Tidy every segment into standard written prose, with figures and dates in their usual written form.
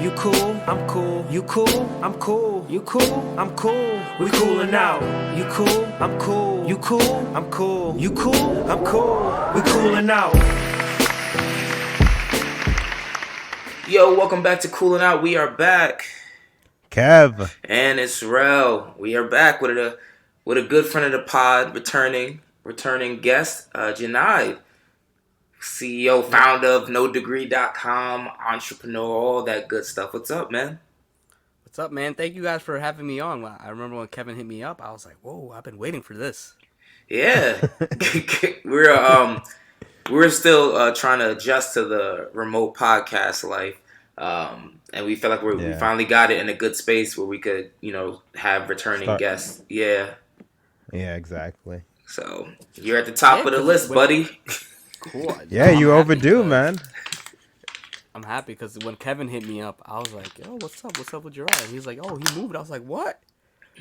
You cool, I'm cool. You cool, I'm cool. You cool, I'm cool. We coolin' out. You cool, I'm cool. You cool, I'm cool. You cool, I'm cool. We coolin' out. Yo, welcome back to Coolin' Out. We are back. Kev. And it's Rel. We are back with a good friend of the pod, returning guest, Jonaed. CEO, founder of NoDegree.com, entrepreneur, all that good stuff. What's up, man? What's up, man? Thank you guys for having me on. I remember when Kevin hit me up, I was like, whoa, I've been waiting for this. Yeah. we're still trying to adjust to the remote podcast life. And we feel like we finally got it in a good space where we could, have returning guests. Yeah. Yeah, exactly. So you're at the top of the list, buddy. Cool. Yeah, you overdue, man. I'm happy because when Kevin hit me up, I was like, yo, what's up? What's up with Uriah? And he's like, oh, he moved. I was like, what?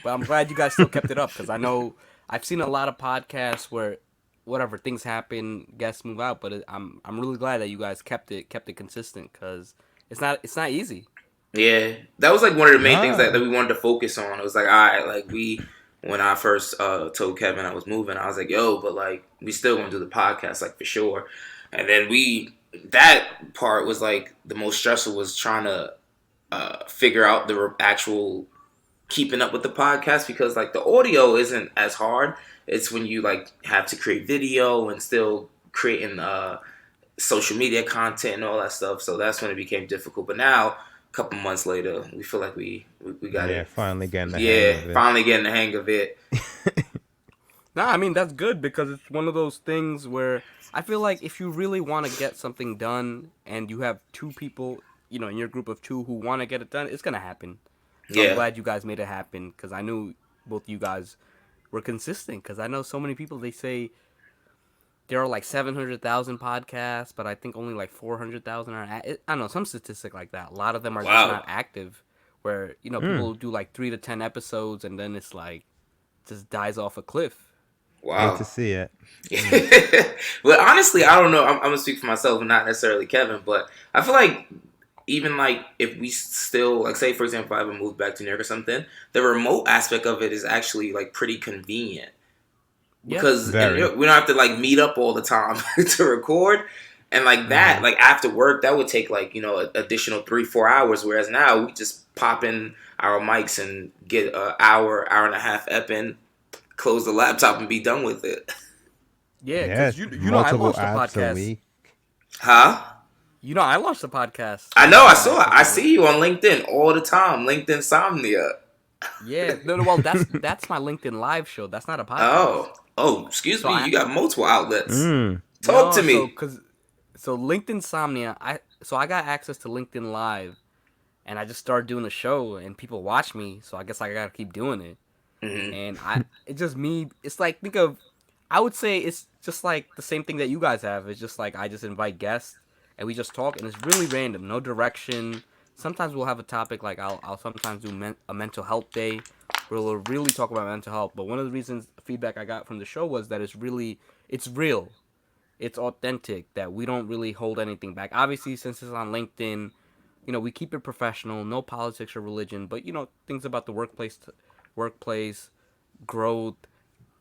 But I'm glad you guys still kept it up because I know I've seen a lot of podcasts where whatever things happen, guests move out. But I'm really glad that you guys kept it consistent because it's not easy. Yeah, that was like one of the main things that we wanted to focus on. It was like, all right, like when I first told Kevin I was moving, I was like, yo, but like we still gonna do the podcast, like for sure. And then that part was like the most stressful, was trying to figure out the actual keeping up with the podcast, because like the audio isn't as hard. It's when you like have to create video and still creating social media content and all that stuff. So that's when it became difficult. But now, a couple months later, we feel like we got it. Yeah, finally getting the hang of it. Finally getting the hang of it. Nah, I mean, that's good because it's one of those things where I feel like if you really want to get something done and you have two people, in your group of two who want to get it done, it's going to happen. So I'm glad you guys made it happen because I knew both you guys were consistent, because I know so many people, they say there are like 700,000 podcasts, but I think only like 400,000 are I don't know, some statistic like that. A lot of them are just not active, where people do like 3 to 10 episodes and then it's like just dies off a cliff. Wow. Hate to see it. Well, honestly, I don't know. I'm gonna speak for myself and not necessarily Kevin, but I feel like even like if we still, like, say for example, if I ever moved back to New York or something, the remote aspect of it is actually like pretty convenient. Because we don't have to like meet up all the time to record, and like that, like after work, that would take like additional 3-4 hours. Whereas now we just pop in our mics and get an hour and a half ep in, close the laptop, and be done with it. Yeah, because I launched the podcast. Huh? I launched the podcast. I know. I see you on LinkedIn all the time. LinkedIn Somnia. Yeah. No. Well, that's my LinkedIn live show. That's not a podcast. Oh, excuse me. You got multiple outlets. Talk to me. So LinkedIn Somnia. I got access to LinkedIn Live, and I just started doing a show, and people watch me. So I guess I gotta keep doing it. Mm-hmm. And it's just me. It's like, I would say it's just like the same thing that you guys have. It's just like I just invite guests and we just talk, and it's really random, no direction. Sometimes we'll have a topic, like I'll sometimes do a mental health day where we'll really talk about mental health. But one of the reasons, feedback I got from the show was that it's real, it's authentic, that we don't really hold anything back. Obviously, since it's on LinkedIn, we keep it professional, no politics or religion, but things about the workplace, growth,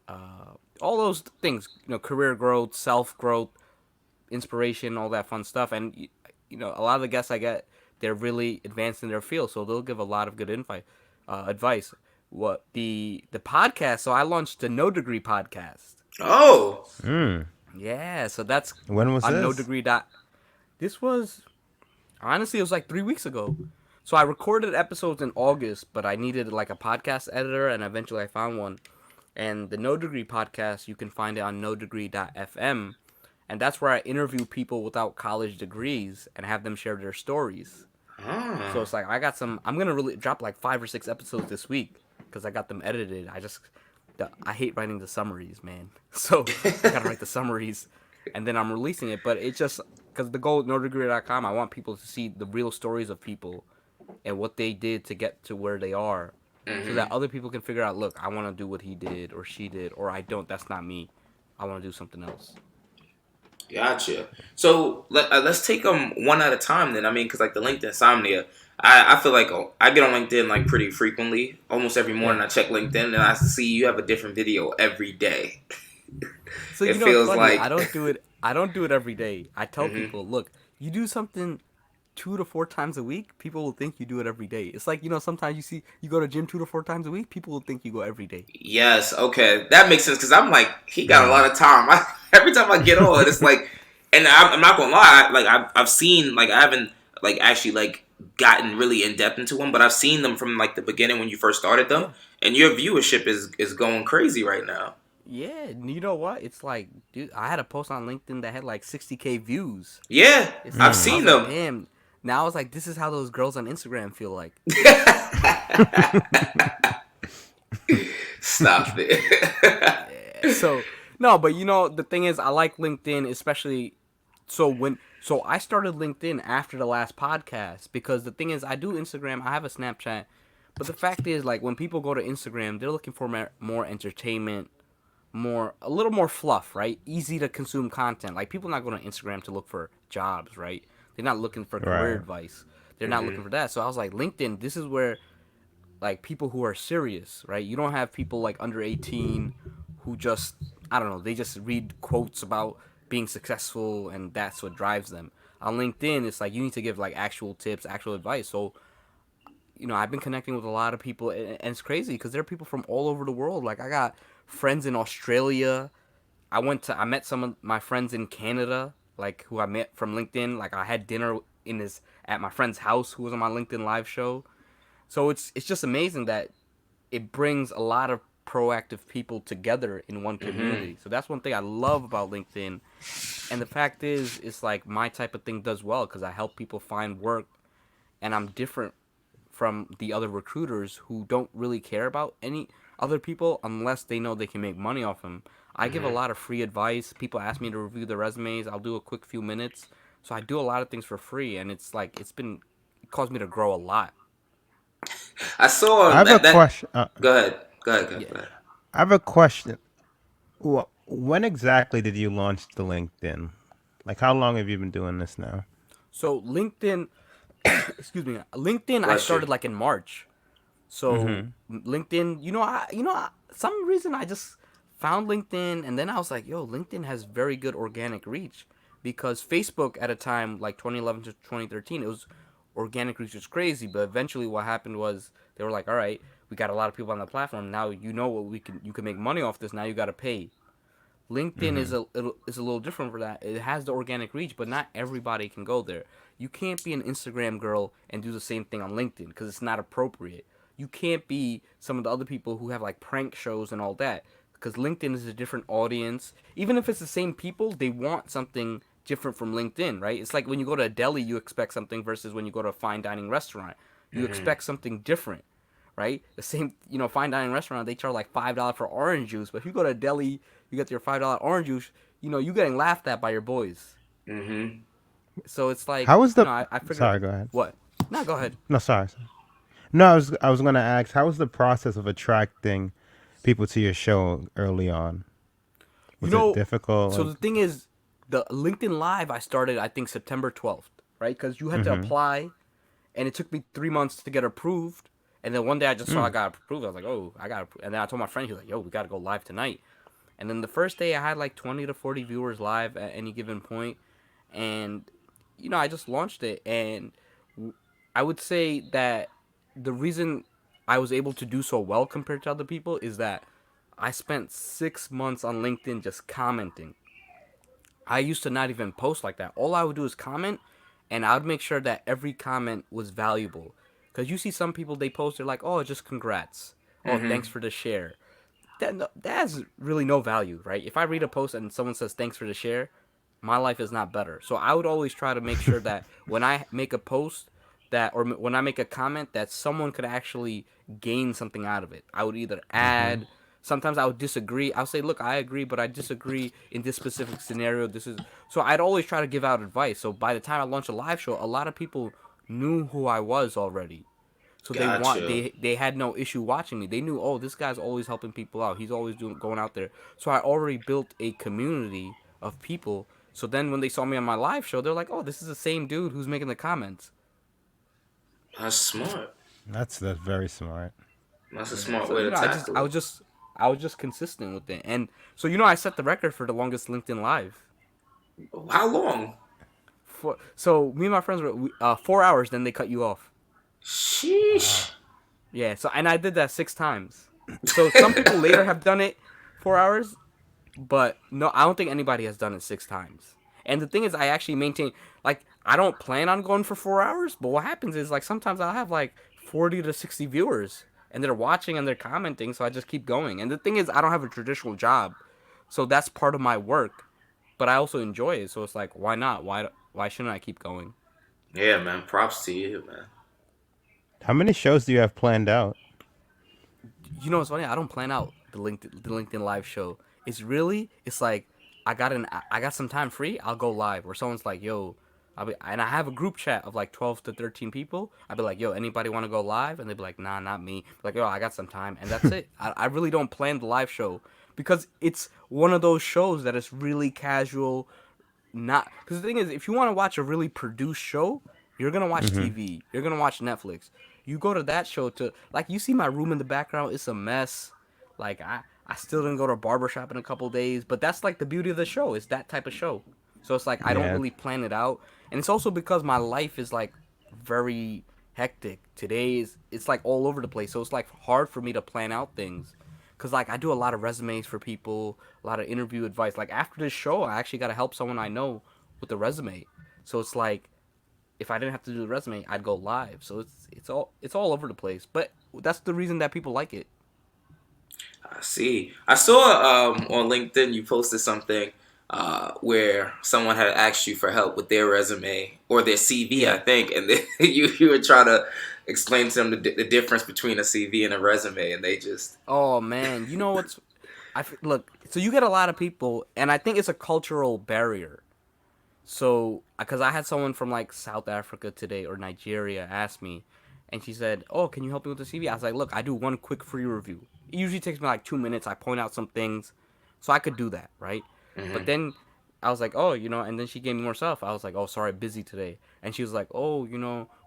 all those things, career growth, self-growth, inspiration, all that fun stuff. And, a lot of the guests I get, they're really advanced in their field, so they'll give a lot of good advice. What the podcast, so I launched the No Degree podcast. Oh. Yeah, so that's when was on this? No Degree. This was, honestly, it was like 3 weeks ago. So I recorded episodes in August, but I needed like a podcast editor, and eventually I found one. And the No Degree podcast, you can find it on nodegree.fm. And that's where I interview people without college degrees and have them share their stories. So it's like I'm going to really drop like 5 or 6 episodes this week because I got them edited. I hate writing the summaries, man. So I got to write the summaries and then I'm releasing it. But it's just because the goal at nodegree.com, I want people to see the real stories of people and what they did to get to where they are. So that other people can figure out, look, I want to do what he did or she did, or I don't. That's not me. I want to do something else. Gotcha. So let's take them one at a time then. I mean, because like the LinkedIn insomnia, I feel like I get on LinkedIn like pretty frequently. Almost every morning I check LinkedIn and I see you have a different video every day. So It you know, it's feels funny. like. I don't do it. I don't do it every day. I tell people, look, you do something 2 to 4 times a week, people will think you do it every day. It's like, sometimes you go to gym 2 to 4 times a week, people will think you go every day. Yes, okay, that makes sense because I'm like he got a lot of time. Every time I get on, it's like, and I'm not gonna lie, I've seen like I haven't like actually like gotten really in depth into them, but I've seen them from like the beginning when you first started them, Yeah. and your viewership is going crazy right now. Yeah, and you know what? It's like, dude, I had a post on LinkedIn that had like 60K views. Yeah, It's I've like I seen was like, them. damn. Now I was like, this is how those girls on Instagram feel like. Stop it. Yeah. So no, but the thing is, I like LinkedIn, especially. So I started LinkedIn after the last podcast because the thing is, I do Instagram, I have a Snapchat, but the fact is, like when people go to Instagram, they're looking for more entertainment, a little more fluff, right? Easy to consume content. Like people not going to Instagram to look for jobs, right? They're not looking for career Right. advice. They're not looking for that. So I was like, LinkedIn, this is where like people who are serious, right? You don't have people like under 18 who just I don't know, they just read quotes about being successful and that's what drives them. On LinkedIn, it's like you need to give like actual tips, actual advice. So, I've been connecting with a lot of people and it's crazy because there are people from all over the world. Like I got friends in Australia. I met some of my friends in Canada, like who I met from LinkedIn. Like I had dinner at my friend's house who was on my LinkedIn live show. So it's just amazing that it brings a lot of proactive people together in one community. So that's one thing I love about LinkedIn. And the fact is, it's like my type of thing does well because I help people find work, and I'm different from the other recruiters who don't really care about any other people unless they know they can make money off them. I give a lot of free advice. People ask me to review their resumes. I'll do a quick few minutes. So I do a lot of things for free, and it's like it caused me to grow a lot. I saw I have a that. question. Go ahead. Go ahead. Yeah. Go ahead. I have a question. When exactly did you launch the LinkedIn? Like, how long have you been doing this now? So LinkedIn, excuse me, LinkedIn I Bless you. started like in March. So LinkedIn, some reason I just found LinkedIn, and then I was like, yo, LinkedIn has very good organic reach because Facebook at a time like 2011 to 2013, it was organic reach was crazy, but eventually what happened was they were like, all right, we got a lot of people on the platform now. You know what you can make money off this. Now you got to pay. LinkedIn is a little different for that. It has the organic reach, but not everybody can go there. You can't be an Instagram girl and do the same thing on LinkedIn because it's not appropriate. You can't be some of the other people who have like prank shows and all that because LinkedIn is a different audience. Even if it's the same people, they want something different from LinkedIn, right? It's like when you go to a deli, you expect something versus when you go to a fine dining restaurant. You expect something different, right? The same, fine dining restaurant, they charge like $5 for orange juice, but if you go to a deli, you get your $5 orange juice, you're getting laughed at by your boys. Mm-hmm. So it's like, How was the? I figured, Sorry, go ahead. what? No, go ahead. No, sorry. No, I was gonna ask, how was the process of attracting people to your show early on? You Was it know, difficult? so Like, the thing is, the LinkedIn Live I started, I think September 12th, right? Because you had to apply, and it took me 3 months to get approved. And then one day I just saw I got approved. I was like, oh, I got approved. And then I told my friend, he was like, yo, we got to go live tonight. And then the first day I had like 20 to 40 viewers live at any given point. And, I just launched it. And I would say that the reason I was able to do so well compared to other people is that I spent 6 months on LinkedIn just commenting. I used to not even post like that. All I would do is comment, and I would make sure that every comment was valuable. Because you see some people, they post, they're like, oh, just congrats. Oh, thanks for the share. That has really no value, right? If I read a post and someone says thanks for the share, my life is not better. So I would always try to make sure that when I make a post or when I make a comment that someone could actually gain something out of it. I would either add, sometimes I would disagree. I'll say, look, I agree, but I disagree in this specific scenario. So I'd always try to give out advice. So by the time I launched a live show, a lot of people knew who I was already. So Gotcha. they had no issue watching me. They knew, oh, this guy's always helping people out. He's always going out there. So I already built a community of people. So then when they saw me on my live show, they're like, "Oh, this is the same dude who's making the comments." That's smart. That's very smart. That's a smart So way to tackle it. I was just consistent with it, and so I set the record for the longest LinkedIn live. How long? So me and my friends were 4 hours. Then they cut you off. Sheesh. Yeah. So and I did that 6 times. So some people later have done it 4 hours, but no, I don't think anybody has done it 6 times. And the thing is, I actually maintain, like, I don't plan on going for 4 hours, but what happens is, like, sometimes I'll have, like, 40 to 60 viewers, and they're watching and they're commenting, so I just keep going. And the thing is, I don't have a traditional job, so that's part of my work, but I also enjoy it, so it's like, why not? Why shouldn't I keep going? Yeah, man. Props to you, man. How many shows do you have planned out? What's funny? I don't plan out the LinkedIn live show. It's like I got some time free. I'll go live. Where someone's like, "Yo," and I have a group chat of like 12 to 13 people. I'll be like, "Yo, anybody want to go live?" And they'd be like, "Nah, not me." Like, "Yo, I got some time," and that's it. I really don't plan the live show because it's one of those shows that is really casual. Not because the thing is, if you want to watch a really produced show, you're gonna watch TV. You're gonna watch Netflix. You go to that show to like you see my room in the background. It's a mess. Like I still didn't go to a barbershop in a couple days, but that's like the beauty of the show. It's that type of show. So it's like I don't Yeah. really plan it out, and it's also because my life is like very hectic. It's like all over the place. So it's like hard for me to plan out things. Cause like I do a lot of resumes for people, a lot of interview advice. Like after this show, I actually got to help someone I know with the resume. So it's like if I didn't have to do the resume, I'd go live. So it's all over the place. But that's the reason that people like it. I see. I saw on LinkedIn you posted something where someone had asked you for help with their resume or their CV, I think, and then you were trying to explain to them the difference between a CV and a resume, and they just Oh man, you know what's look. So you get a lot of people, and I think it's a cultural barrier. So, because I had someone from like South Africa today or Nigeria ask me, and she said, "Oh, can you help me with the CV?" I was like, "Look, I do one quick free review. It usually takes me like 2 minutes. I point out some things, so I could do that, right?" But then I was like, "Oh, and then she gave me more stuff. I was like, "Oh, sorry, busy today." And she was like, "Oh,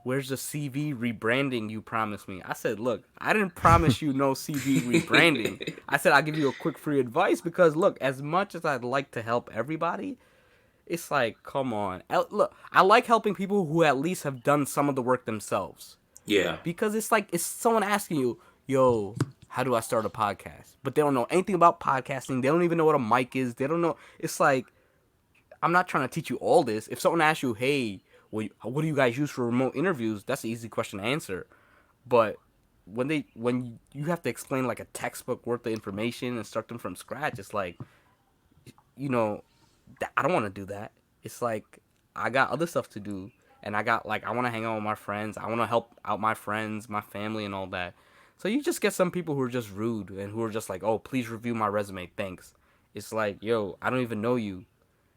where's the CV rebranding you promised me?" I said, "Look, I didn't promise you no CV rebranding. I said I'll give you a quick free advice because look, as much as I'd like to help everybody." It's like, come on. Look, I like helping people who at least have done some of the work themselves. yeah. Because it's like, it's someone asking you, "Yo, how do I start a podcast?" But they don't know anything about podcasting. They don't even know what a mic is. They don't know. It's like, I'm not trying to teach you all this. If someone asks you, "Hey, what do you guys use for remote interviews?" That's an easy question to answer. But when you have to explain like a textbook worth of information and start them from scratch, it's like, you know, I don't want to do that. It's like I got other stuff to do, and I want to hang out with my friends. I want to help out my friends, my family, and all that. So you just get some people who are just rude and who are just like, "Oh, please review my resume, thanks." It's like, yo, I don't even know you.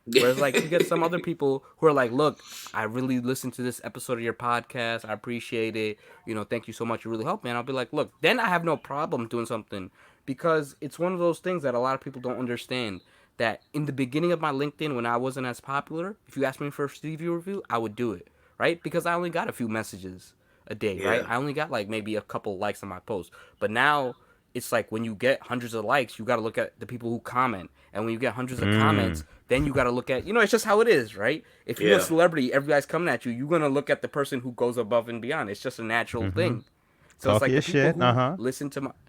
Whereas like you get some other people who are like, "Look, I really listened to this episode of your podcast. I appreciate it. Thank you so much. You really helped me." And I'll be like, "Look, then I have no problem doing something because it's one of those things that a lot of people don't understand. That in the beginning of my LinkedIn, when I wasn't as popular, if you asked me for a Stevie review, I would do it, right? Because I only got a few messages a day, right? Yeah. I only got like maybe a couple likes on my post. But now it's like when you get hundreds of likes, you got to look at the people who comment. And when you get hundreds of comments, then you got to look at, it's just how it is, right? If you're a Yeah. celebrity, everybody's coming at you, you're going to look at the person who goes above and beyond. It's just a natural thing. So it's Talk like your the people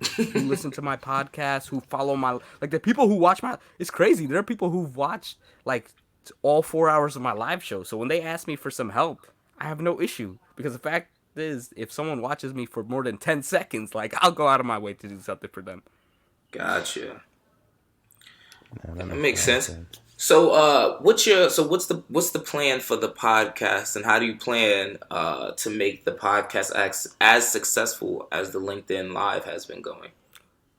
shit. who listen to my podcast, who follow my like the people who watch my it's crazy. There are people who've watched like all 4 hours of my live show. So when they ask me for some help, I have no issue because the fact is, if someone watches me for more than 10 seconds, like I'll go out of my way to do something for them. Gotcha. Yeah, That that makes makes a lot of sense. sense. So, what's the plan for the podcast, and how do you plan to make the podcast as successful as the LinkedIn Live has been going?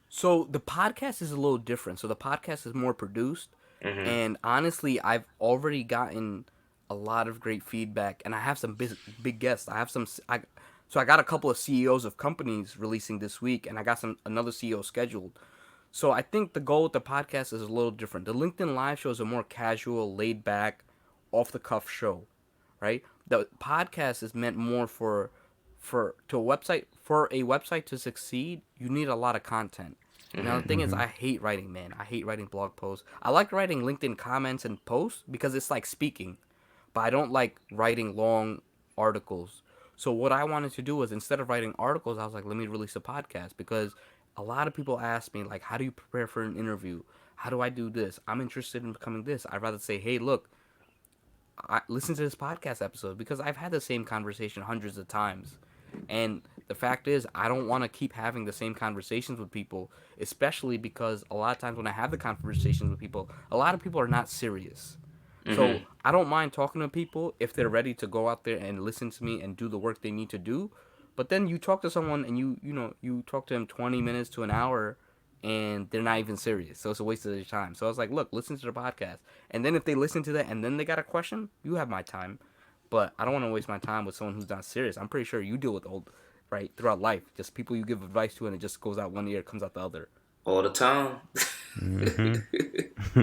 So the podcast is a little different. So the podcast is more produced, Mm-hmm. and honestly, I've already gotten a lot of great feedback, and I have some big guests. So I got a couple of CEOs of companies releasing this week, and I got another CEO scheduled. So I think the goal with the podcast is a little different. The LinkedIn Live show is a more casual, laid back, off the cuff show, right? The podcast is meant more for a website to succeed. You need a lot of content. Now the thing is, I hate writing, man. I hate writing blog posts. I like writing LinkedIn comments and posts because it's like speaking, but I don't like writing long articles. So what I wanted to do was, instead of writing articles, I was like, let me release a podcast, because a lot of people ask me, like, how do you prepare for an interview? How do I do this? I'm interested in becoming this. I'd rather say, hey, look, listen to this podcast episode, because I've had the same conversation hundreds of times. And the fact is, I don't want to keep having the same conversations with people, especially because a lot of times when I have the conversations with people, a lot of people are not serious. So I don't mind talking to people if they're ready to go out there and listen to me and do the work they need to do. But then you talk to someone and you talk to them 20 minutes to an hour, and they're not even serious. So it's a waste of their time. So I was like, look, listen to the podcast. And then if they listen to that and then they got a question, you have my time. But I don't want to waste my time with someone who's not serious. I'm pretty sure you deal with old, right, throughout life. Just people you give advice to and it just goes out one ear, comes out the other. All the time. Mm-hmm.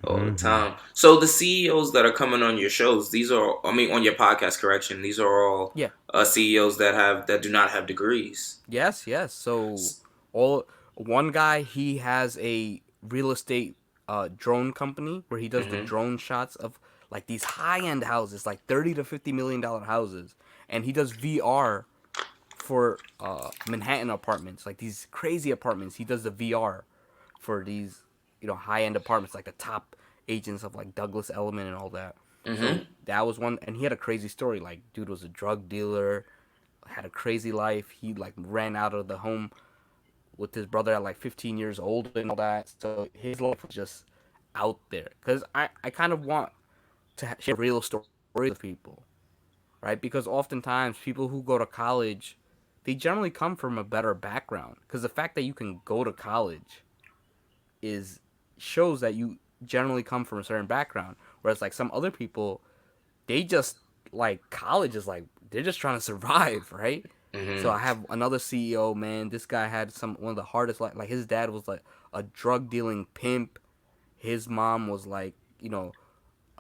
All the Mm-hmm. time. So the CEOs that are coming on your shows, these are, I mean, on your podcast, correction, these are all Yeah. CEOs that do not have degrees. Yes, yes. So all one guy, he has a real estate drone company where he does the Mm-hmm. drone shots of like these high end houses, like $30 to $50 million houses, and he does VR for Manhattan apartments, like these crazy apartments. He does the VR for these high end apartments, like the top agents of like Douglas Elliman and all that. Mm-hmm. So that was one, and he had a crazy story. Like, dude was a drug dealer, had a crazy life. He like ran out of the home with his brother at like 15 years old and all that. So his life was just out there. Cause I kind of want to share real stories with people, right? Because oftentimes people who go to college, they generally come from a better background. Because the fact that you can go to college is shows that you generally come from a certain background. Whereas like some other people, they just like college is like they're just trying to survive, right? So Mm-hmm. I have another CEO, man. This guy had one of the hardest like his dad was like a drug dealing pimp. His mom was like,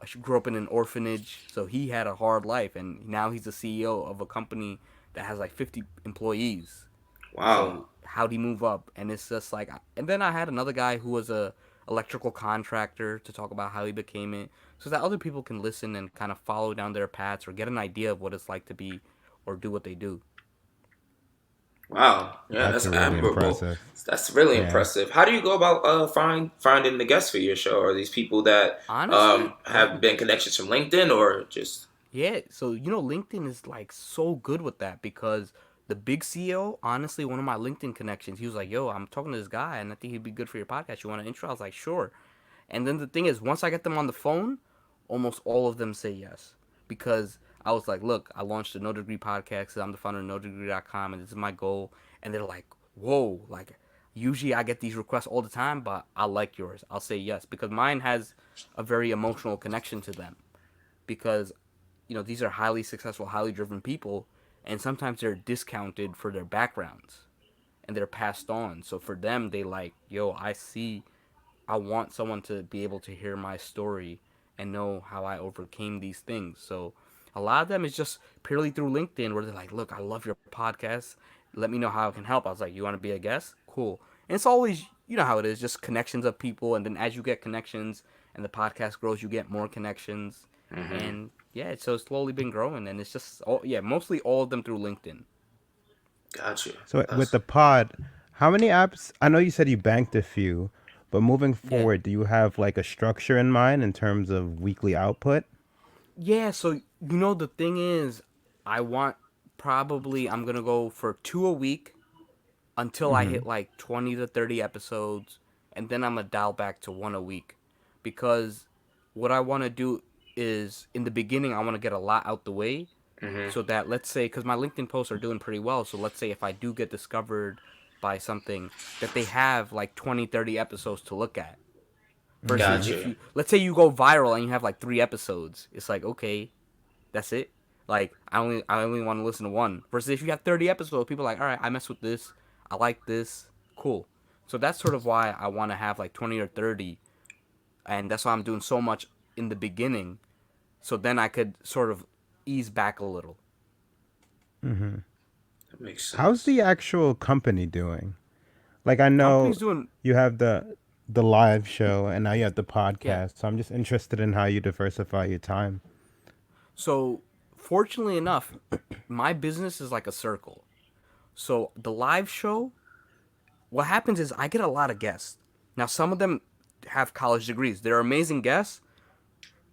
she grew up in an orphanage, so he had a hard life, and now he's the CEO of a company that has like 50 employees. Wow. So how'd he move up? And it's just like, and then I had another guy who was a electrical contractor to talk about how he became it, so that other people can listen and kind of follow down their paths or get an idea of what it's like to be or do what they do. Wow. Yeah, That's that's really admirable. impressive. That's really Yeah. impressive. How do you go about finding the guests for your show? Are these people that Honestly, have been connections from LinkedIn or just yeah. So LinkedIn is like so good with that, because the big CEO, honestly, one of my LinkedIn connections, he was like, "Yo, I'm talking to this guy, and I think he'd be good for your podcast. You want to intro?" I was like, "Sure." And then the thing is, once I get them on the phone, almost all of them say yes. Because I was like, look, I launched a No Degree podcast. I'm the founder of NoDegree.com, and this is my goal. And they're like, whoa, like, usually I get these requests all the time, but I like yours. I'll say yes. Because mine has a very emotional connection to them. Because, these are highly successful, highly driven people, and sometimes they're discounted for their backgrounds and they're passed on. So for them, they like, yo, I want someone to be able to hear my story and know how I overcame these things. So a lot of them is just purely through LinkedIn, where they're like, look, I love your podcast. Let me know how I can help. I was like, you want to be a guest? Cool. And it's always, how it is, just connections of people. And then as you get connections and the podcast grows, you get more connections. mm-hmm. And yeah, so it's slowly been growing. And it's just, mostly all of them through LinkedIn. Gotcha. So with That's the pod, how many apps? I know you said you banked a few, but moving Yeah. forward, do you have like a structure in mind in terms of weekly output? Yeah, so the thing is, I want I'm gonna go for two a week until I Mm-hmm. hit like 20 to 30 episodes, and then I'm gonna dial back to one a week, because what I want to do is, in the beginning, I want to get a lot out the way, mm-hmm. so that, let's say, because my LinkedIn posts are doing pretty well, so let's say if I do get discovered by something, that they have like 20, 30 episodes to look at. Mm-hmm. Versus if Gotcha. you, let's say you go viral and you have like 3 episodes, it's like, okay, that's it. Like I only want to listen to one. Versus if you have 30 episodes, people are like, all right, I mess with this, I like this, cool. So that's sort of why I want to have like 20 or 30, and that's why I'm doing so much in the beginning, so then I could sort of ease back a little. That makes How's sense. the actual company doing? Like I Company's know doing, you have the live show and now you have the yeah. podcast. So I'm just interested in how you diversify your time. So fortunately enough, my business is like a circle. So the live show, what happens is I get a lot of guests. Now some of them have college degrees. They're amazing guests,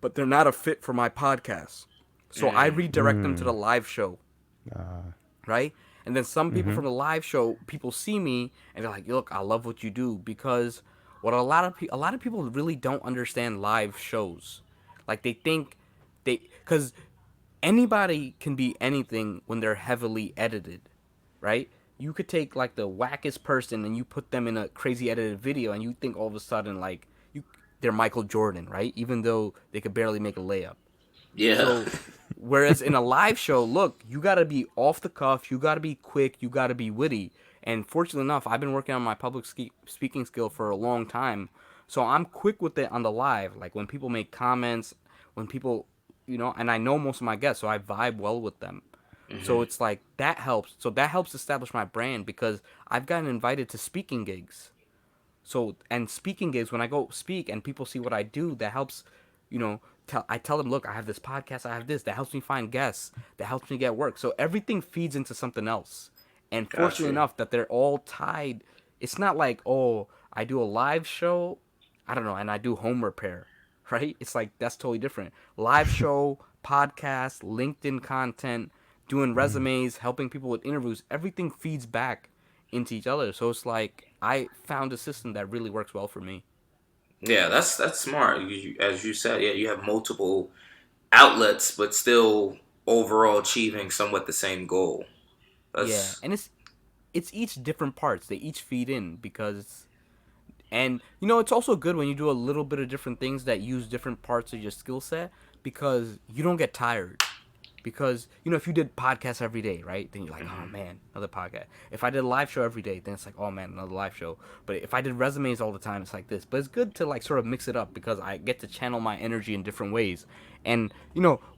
but they're not a fit for my podcast. So I redirect them to the live show, right? And then some people from the live show, people see me and they're like, "Look, I love what you do," because what a lot of people really don't understand live shows. Like they think cuz anybody can be anything when they're heavily edited, right? You could take like the wackest person and you put them in a crazy edited video and you think all of a sudden like they're Michael Jordan, right? Even though they could barely make a layup. Yeah. So, whereas in a live show, look, you got to be off the cuff, you got to be quick, you got to be witty. And fortunately enough, I've been working on my public speaking skill for a long time. So I'm quick with it on the live. Like when people make comments, when people, and I know most of my guests, so I vibe well with them. So it's like that helps. So that helps establish my brand because I've gotten invited to speaking gigs. So and speaking gigs, when I go speak and people see what I do, that helps. I tell them, look, I have this podcast, I have this. That helps me find guests. That helps me get work. So everything feeds into something else. And fortunately Gotcha. enough, that they're all tied. It's not like, oh, I do a live show, I don't know, and I do home repair, right? It's like that's totally different. Live show, podcast, LinkedIn content, doing resumes, helping people with interviews. Everything feeds back into each other. So it's like I found a system that really works well for me. Yeah, that's smart. As you said, yeah, you have multiple outlets, but still overall achieving somewhat the same goal. Yeah, That's and it's each different parts. They each feed in because and it's also good when you do a little bit of different things that use different parts of your skill set because you don't get tired. Because if you did podcasts every day, right? Then you're like, oh man, another podcast. If I did a live show every day, then it's like, oh man, another live show. But if I did resumes all the time, it's like this. But it's good to like sort of mix it up because I get to channel my energy in different ways. And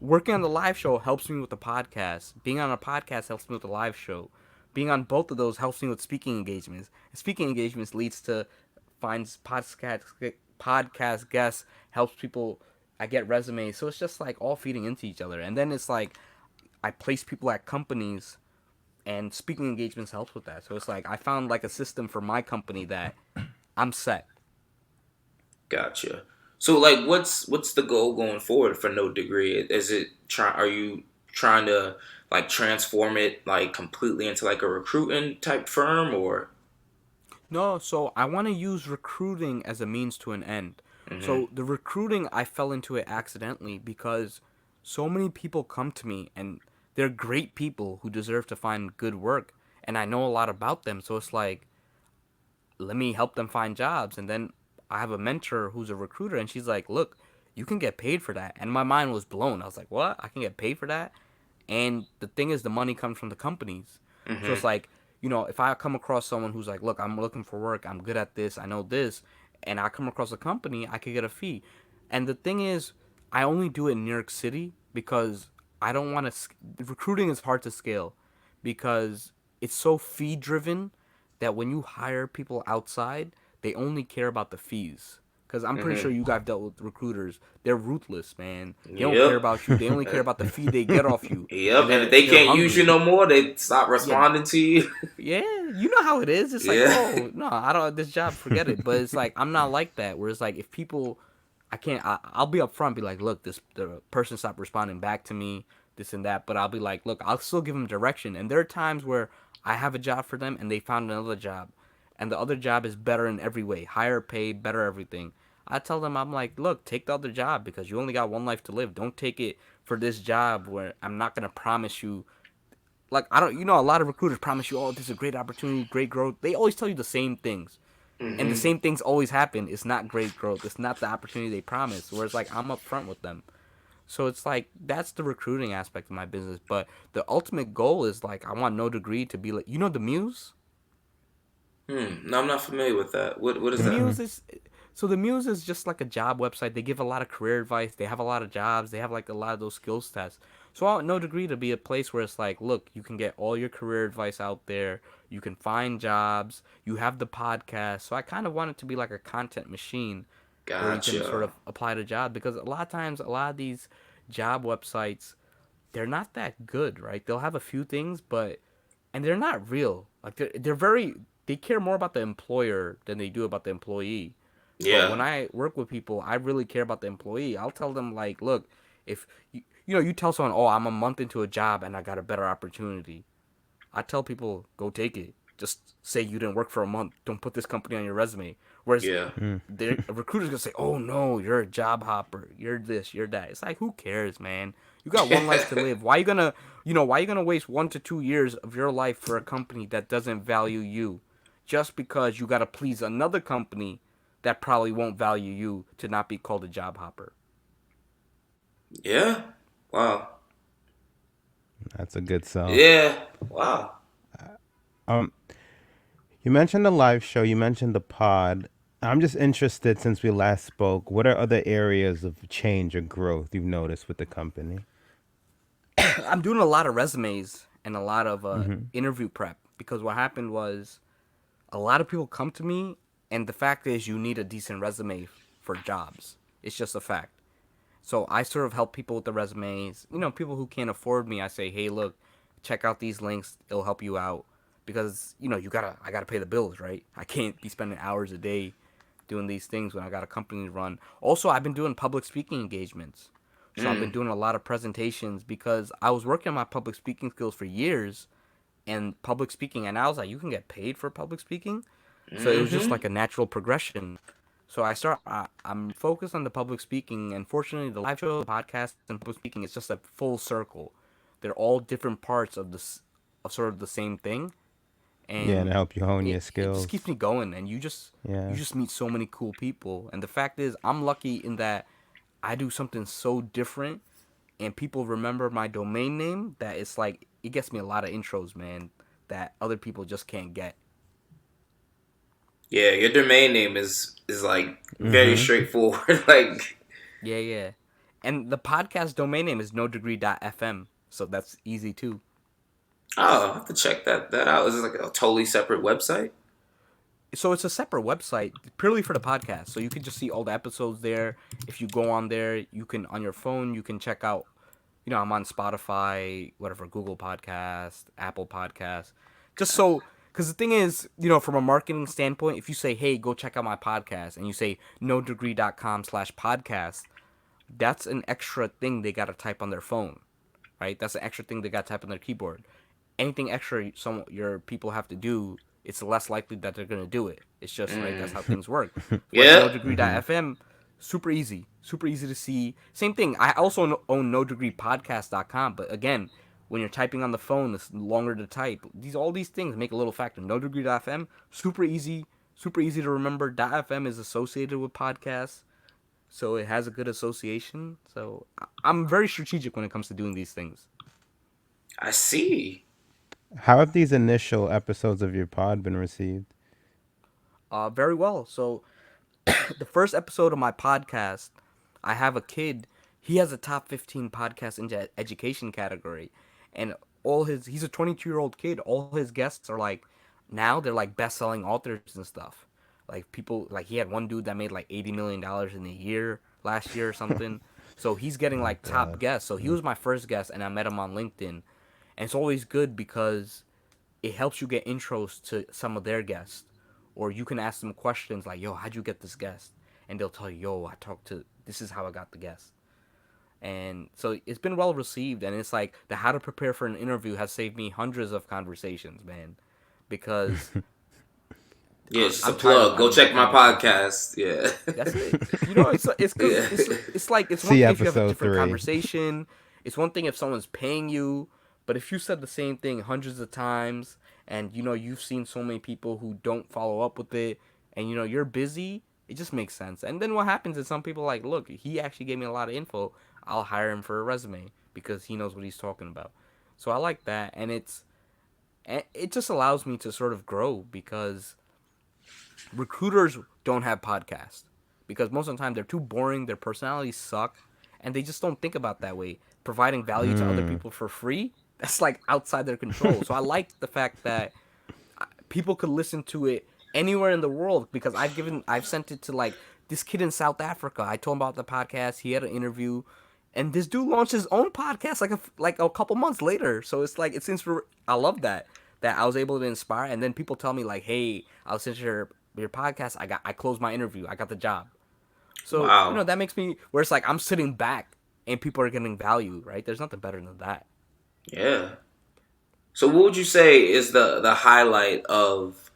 working on the live show helps me with the podcast. Being on a podcast helps me with the live show. Being on both of those helps me with speaking engagements. And speaking engagements leads to finds podcast guests, helps people. I get resumes, so it's just like all feeding into each other. And then it's like I place people at companies, and speaking engagements helps with that. So it's like I found like a system for my company that I'm set. gotcha. So like, what's the goal going forward for No Degree? Is it Are you trying to like transform it like completely into like a recruiting type firm or? No, so I want to use recruiting as a means to an end. Mm-hmm. So the recruiting, I fell into it accidentally because so many people come to me and they're great people who deserve to find good work, and I know a lot about them. So it's like, let me help them find jobs. And then I have a mentor who's a recruiter, and she's like, look, you can get paid for that. And my mind was blown. I was like, what? I can get paid for that? And the thing is, the money comes from the companies. So Mm-hmm. it's like, if I come across someone who's like, look, I'm looking for work, I'm good at this, I know this, and I come across a company, I could get a fee. And the thing is, I only do it in New York City because I don't want to. Recruiting is hard to scale because it's so fee driven that when you hire people outside, they only care about the fees. Because I'm pretty Mm-hmm. sure you guys dealt with recruiters. They're ruthless, man. They don't care Yep. about you. They only care about the fee they get off you, Yep. and And if they're they they're can't use you hungry. no more, they stop Yeah, responding to you. yeah. You know how it is. It's like, Yeah. oh no, I don't. This job, forget it. But it's like I'm not like that. Where it's like if people, I can't. I'll be upfront, be like, look, the person stopped responding back to me, this and that. But I'll be like, look, I'll still give them direction. And there are times where I have a job for them and they found another job, and the other job is better in every way, higher paid, better everything. I tell them, I'm like, look, take the other job because you only got one life to live. Don't take it for this job where I'm not gonna promise you. Like I don't, a lot of recruiters promise you, oh, this is a great opportunity, great growth. They always tell you the same things, and the Mm-hmm. same things always happen. It's not great growth. It's not the opportunity they promise. Whereas like I'm upfront with them. So it's like that's the recruiting aspect of my business. But the ultimate goal is like I want No Degree to be like the Muse. No, I'm not familiar with that. What is The that? Muse is so the Muse is just like a job website. They give a lot of career advice. They have a lot of jobs. They have like a lot of those skills tests. So I want No Degree to be a place where it's like, look, you can get all your career advice out there. You can find jobs. You have the podcast. So I kind of want it to be like a content machine where you can sort Gotcha. of apply to job, because a lot of times a lot of these job websites, they're not that good, right? They'll have a few things, but and they're not real. Like they're very, they care more about the employer than they do about the employee. But Yeah. when I work with people, I really care about the employee. I'll tell them like, look, if you tell someone, oh, I'm a month into a job and I got a better opportunity. I tell people, go take it. Just say you didn't work for a month. Don't put this company on your resume. Whereas Yeah. a recruiter's gonna say, "Oh no, you're a job hopper. You're this. You're that." It's like, who cares, man? You got one life to live. Why you gonna waste 1 to 2 years of your life for a company that doesn't value you, just because you gotta please another company that probably won't value you to not be called a job hopper? Yeah. Wow. That's a good sell. Yeah. Wow. Um, you mentioned the live show. You mentioned the pod. I'm just interested, since we last spoke, what are other areas of change or growth you've noticed with the company? I'm doing a lot of resumes and a lot of Mm-hmm. interview prep, because what happened was a lot of people come to me, and the fact is you need a decent resume for jobs. It's just a fact. So I sort of help people with the resumes. People who can't afford me, I say, hey, look, check out these links. It'll help you out, because I gotta pay the bills, right? I can't be spending hours a day doing these things when I got a company to run. Also, I've been doing public speaking engagements. So I've been Mm. doing a lot of presentations because I was working on my public speaking skills for years, and public speaking, and I was like, you can get paid for public speaking. So it was just Mm-hmm. like a natural progression. So I'm focused on the public speaking, and fortunately, the live show, the podcast, and public speaking is just a full circle. They're all different parts of of sort of the same thing, Yeah, and and help you hone it, your it just keeps skills. me going. And you Yeah. just meet so many cool people. And the fact is, I'm lucky in that I do something so different, and people remember my domain name, that it's like it gets me a lot of intros, man, that other people just can't get. Yeah. Your domain name is like very Mm-hmm. straightforward. Like, Yeah, yeah. And the podcast domain name is nodegree.fm, so that's easy too. oh, I have to check that out. Is it like a totally separate website? So it's a separate website purely for the podcast. So you can just see all the episodes there. If you go on there, you can on your phone, you can check out. I'm on Spotify, whatever, Google Podcast, Apple Podcast. Just so, because the thing is, from a marketing standpoint, if you say, hey, go check out my podcast, and you say nodegree.com/podcast, that's an extra thing they got to type on their phone, right? That's an extra thing they got to type on their keyboard. Anything extra your people have to do, it's less likely that they're gonna do it. It's just right. That's Mm. how things work. Whereas Yeah. Mm-hmm. nodegree.fm, super easy to see. Same thing. I also own nodegreepodcast.com, but again, when you're typing on the phone, it's longer to type. All these things make a little factor. Nodegree.fm, super easy to remember. .fm is associated with podcasts, so it has a good association. So I'm very strategic when it comes to doing these things. I see. How have these initial episodes of your pod been received? Very well. So the first episode of my podcast, I have a kid. He has a top 15 podcast in education category, and he's a 22-year-old kid. All his guests are like, now they're like best-selling authors and stuff. Like people, like he had one dude that made like $80 million in a year last year or something. So he's getting Oh like top God. guests. So he was my first guest, and I met him on LinkedIn, and it's always good because it helps you get intros to some of their guests, or you can ask them questions like, yo, how'd you get this guest? And they'll tell you, yo, I talked to, this is how I got the guest. And so it's been well received, and it's like the how to prepare for an interview has saved me hundreds of conversations, man, because Yeah, it's just a I'm tired of plug. Go having that check my conversation. podcast. Yeah. That's it. It's because Yeah. it's like it's one See thing if you have a episode different 3. conversation. It's one thing if someone's paying you, but if you said the same thing hundreds of times, and you've seen so many people who don't follow up with it, and you're busy, it just makes sense. And then what happens is some people are like, look, he actually gave me a lot of info. I'll hire him for a resume because he knows what he's talking about. So I like that, and it just allows me to sort of grow because recruiters don't have podcasts because most of the time they're too boring, their personalities suck, and they just don't think about that way. Providing value to other people for free, that's like outside their control. So I like the fact that people could listen to it anywhere in the world because I've sent it to like this kid in South Africa. I told him about the podcast. He had an interview, and this dude launched his own podcast like a couple months later. So it's like I love that I was able to inspire, and then people tell me like, hey, I listened to your podcast. I closed my interview. I got the job. So Wow. that makes me where it's like I'm sitting back and people are getting value. Right? There's nothing better than that. Yeah. So what would you say is the highlight of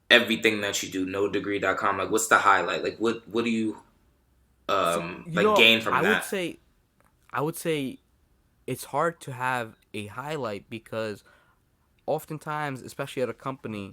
everything that you do? NoDegree.com. Like, what's the highlight? Like, what do you gain from that? I would say it's hard to have a highlight because oftentimes, especially at a company,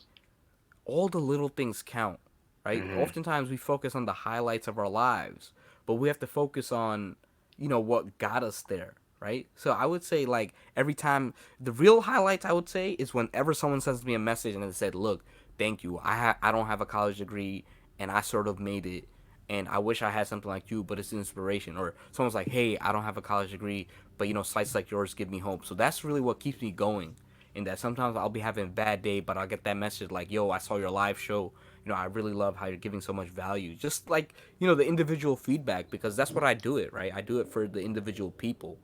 all the little things count, right? Oftentimes we focus on the highlights of our lives, but we have to focus on, what got us there, right? So I would say like every time the real highlights I would say is whenever someone sends me a message and they said, "Look, thank you. I don't have a college degree and I sort of made it." And I wish I had something like you, but it's inspiration. Or someone's like, "Hey, I don't have a college degree, but sites like yours give me hope." So that's really what keeps me going. In that sometimes I'll be having a bad day, but I'll get that message like, "Yo, I saw your live show. I really love how you're giving so much value." Just like the individual feedback because that's what I do it right. I do it for the individual people.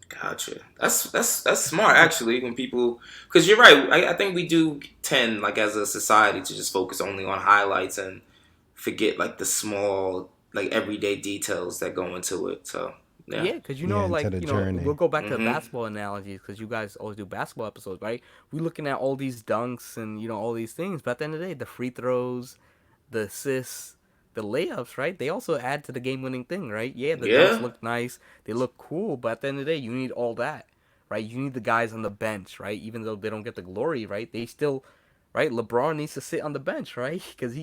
Gotcha. That's smart actually. When people, because you're right. I think we do tend, like as a society, to just focus only on highlights and forget like the small, like everyday details that go into it. So yeah. Yeah, because Yeah, into the we'll journey. go back to the Mm-hmm. basketball analogies because you guys always do basketball episodes, right? We're looking at all these dunks and all these things, but at the end of the day, the free throws, the assists, the layups, right? They also add to the game-winning thing, right? Yeah, the dunks Yeah. look nice, they look cool, but at the end of the day, you need all that, right? You need the guys on the bench, right? Even though they don't get the glory, right? They still, right? LeBron needs to sit on the bench, right? Because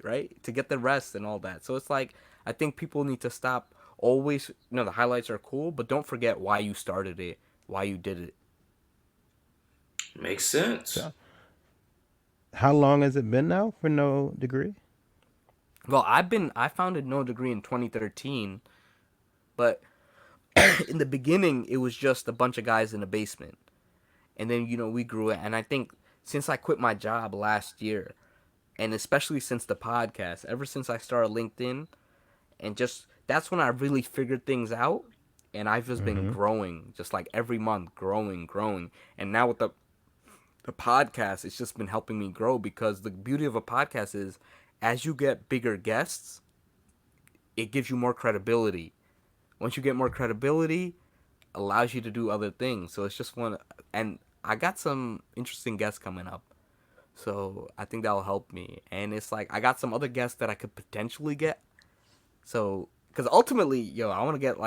right, to get the rest and all that. So it's like I think people need to stop always. The highlights are cool, but don't forget why you started it, why you did it. Makes sense. So, how long has it been now for No Degree? Well, I founded No Degree in 2013, but in the beginning it was just a bunch of guys in a basement, and then we grew it. And I think since I quit my job last year, and especially since the podcast, ever since I started LinkedIn, and just that's when I really figured things out, and I've just been growing, just like every month, growing, and now with the podcast, it's just been helping me grow because the beauty of a podcast is, as you get bigger guests, it gives you more credibility. Once you get more credibility, allows you to do other things. So it's just one, and I got some interesting guests coming up. So I think that'll help me. And it's like I got some other guests that I could potentially get. So because ultimately, I want to get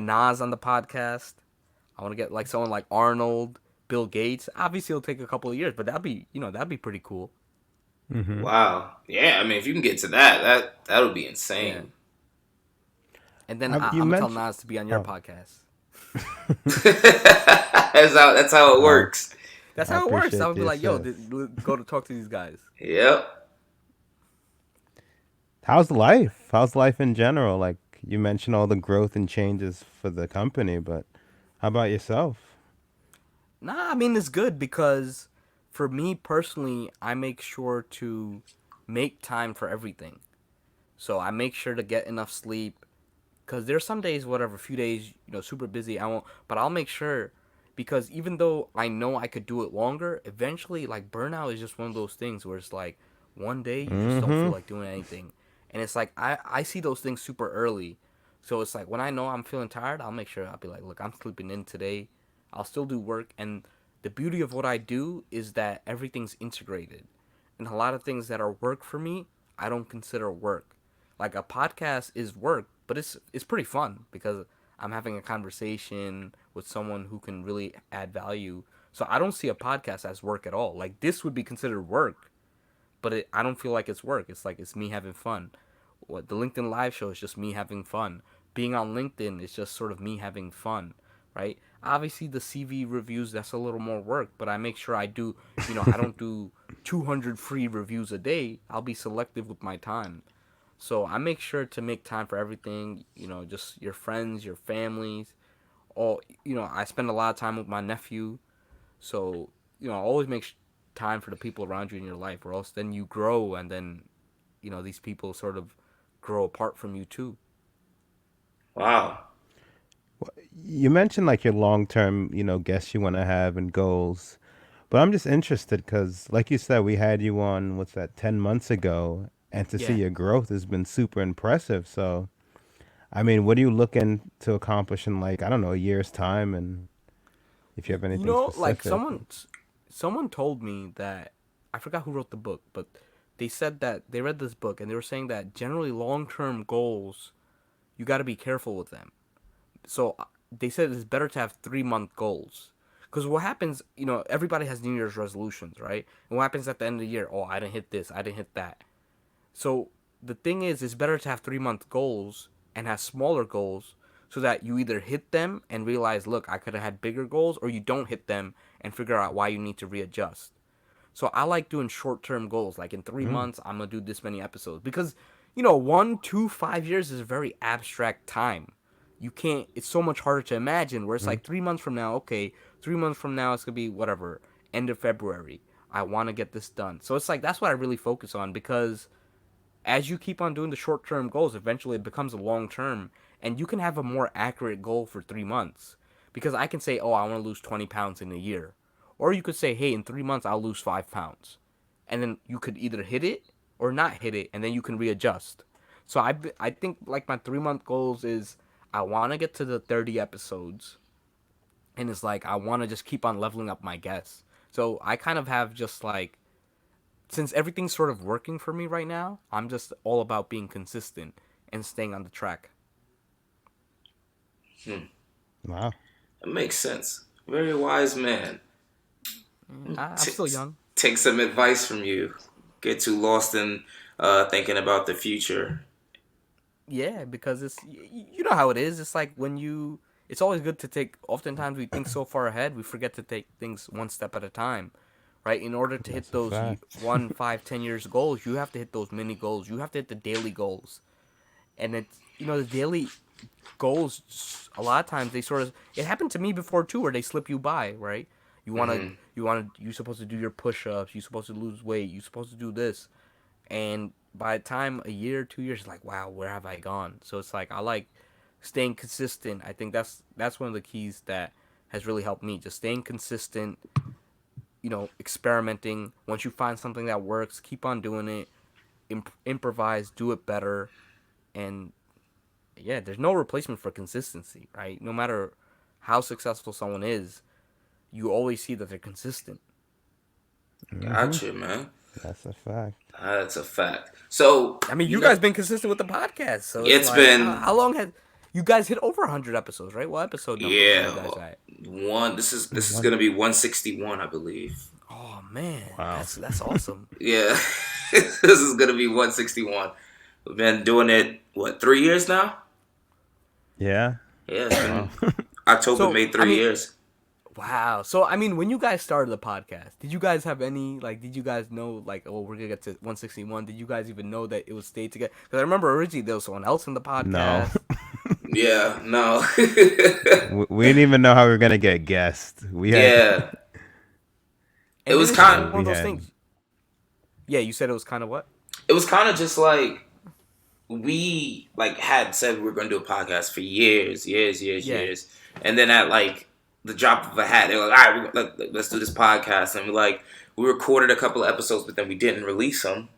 Nas on the podcast. I want to get like someone like Arnold, Bill Gates. Obviously, it'll take a couple of years, but that'd be pretty cool. Wow. Yeah. I mean, if you can get to that would be Yeah. insane. And then You I'm gonna tell mentioned. Nas to be on your Oh, podcast. That's how it wow. works. That's I how it works. I appreciate would be the like, yo, assist. go to talk to these guys. Yep. How's life? How's life in general? Like you mentioned all the growth and changes for the company, but how about yourself? Nah, I mean it's good because for me personally, I make sure to make time for everything. So I make sure to get enough sleep because there's some days, whatever, a few days, super busy. I won't, but I'll make sure because even though I know I could do it longer, eventually, like burnout is just one of those things where it's like one day you just don't feel Mm-hmm. like doing anything, and it's like I see those things super early, so it's like when I know I'm feeling tired, I'll make sure I'll be like, look, I'm sleeping in today. I'll still do work, and the beauty of what I do is that everything's integrated, and a lot of things that are work for me, I don't consider work. Like a podcast is work, but it's pretty fun because I'm having a conversation with someone who can really add value. So I don't see a podcast as work at all. Like this would be considered work, but I don't feel like it's work. It's like it's me having fun. What the LinkedIn live show is just me having fun. Being on LinkedIn is just sort of me having fun, right? Obviously, the CV reviews, that's a little more work, but I make sure I do, I don't do 200 free reviews a day. I'll be selective with my time. So I make sure to make time for everything, just your friends, your families. All, I spend a lot of time with my nephew. So, always make time for the people around you in your life, or else then you grow and then, these people sort of grow apart from you too. Wow. You mentioned like your long term, guests you want to have and goals. But I'm just interested because, like you said, we had you on, what's that, 10 months ago. And to see Yeah. your growth has been super impressive. So, I mean, what are you looking to accomplish in, like, I don't know, a year's time? And if you have anything Like specific. someone told me that I forgot who wrote the book, but they said that they read this book and they were saying that generally long-term goals, you got to be careful with them. So they said it's better to have 3-month goals. Because what happens, everybody has New Year's resolutions, right? And what happens at the end of the year? Oh, I didn't hit this, I didn't hit that. So the thing is, it's better to have 3-month goals and have smaller goals so that you either hit them and realize, look, I could have had bigger goals, or you don't hit them and figure out why you need to readjust. So I like doing short term goals. Like in 3 months, I'm gonna do this many episodes because 1, 2, 5 years is a very abstract time. You can't. It's so much harder to imagine. Where it's like 3 months from now, okay, 3 months from now it's gonna be whatever, end of February. I want to get this done. So it's like that's what I really focus on because as you keep on doing the short term goals, eventually it becomes a long term, and you can have a more accurate goal for 3 months. Because I can say, oh, I want to lose 20 pounds in a year. Or you could say, hey, in 3 months, I'll lose 5 pounds. And then you could either hit it or not hit it, and then you can readjust. So I think like my 3 month goals is I want to get to the 30 episodes, and it's like I want to just keep on leveling up my guests. So I kind of have just like since everything's sort of working for me right now, I'm just all about being consistent and staying on the track. Wow. That makes sense. Very wise man. I'm T- still young. take some advice from you. Get too lost in thinking about the future. Yeah, because you know how it is. It's like it's always good to take. Oftentimes we think so far ahead, we forget to take things one step at a time, right? In order to hit That's a those fact. 1, 5, 10 years goals, you have to hit those mini goals. You have to hit the daily goals, and it's the daily goals. A lot of times they sort of it happened to me before too, where they slip you by, right? You're supposed to do your push-ups. You're supposed to lose weight. You're supposed to do this, and by the time a year, 2 years, it's like, wow, where have I gone? So it's like I like staying consistent. I think that's one of the keys that has really helped me. Just staying consistent, experimenting. Once you find something that works, keep on doing it. Improvise, do it better, and yeah, there's no replacement for consistency, right? No matter how successful someone is, you always see that they're consistent. Gotcha, man. That's a fact. That's a fact. So, I mean, you guys been consistent with the podcast, so it's it's like, been how long had you guys hit over 100 episodes, right? What episode number are you yeah, guys at? one. This is One. gonna be 161, I believe. Oh man, Wow. that's awesome. Yeah, this is gonna be 161. We've been doing it what 3 years now? Yeah. Yeah, it's Wow. been October So made I 3 mean, years. wow. So I mean, when you guys started the podcast, did you guys have any like? Did you guys know like, oh, we're gonna get to 161? Did you guys even know that it would stay together? Because I remember originally there was someone else in the No. podcast. Yeah, no. We didn't even know how we were gonna get guests. We had Yeah, it And then was it's just kind. one of we those had things. Yeah, you said it was kind of what? It was kind of just like we like had said we were going to do a podcast for Yeah. years, and then at like the drop of a hat, they were like, "All right, let's do this podcast," and we recorded a couple of episodes, but then we didn't release them,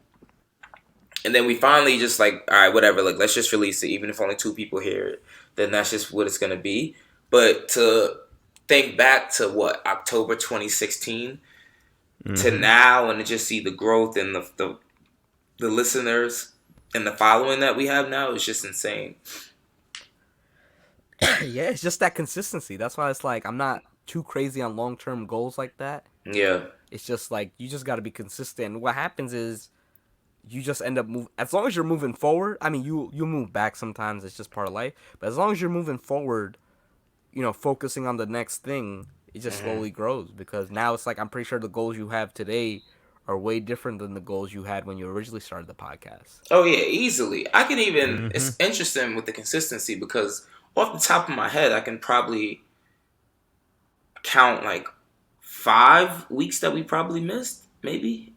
and then we finally just like, all right, whatever, like let's just release it, even if only 2 people hear it, then that's just what it's going to be. But to think back to what October 2016 to now, and to just see the growth and the listeners and the following that we have now is just insane. Yeah, it's just that consistency. That's why it's like I'm not too crazy on long term goals like that. Yeah. It's just like you just got to be consistent. What happens is you just end up moving. As long as you're moving forward, I mean, you move back sometimes. It's just part of life. But as long as you're moving forward, focusing on the next thing, it just slowly grows, because now it's like I'm pretty sure the goals you have today are way different than the goals you had when you originally started the podcast. Oh yeah, easily. I can even. Mm-hmm. It's interesting with the consistency because off the top of my head, I can probably count like 5 weeks that we probably missed, maybe.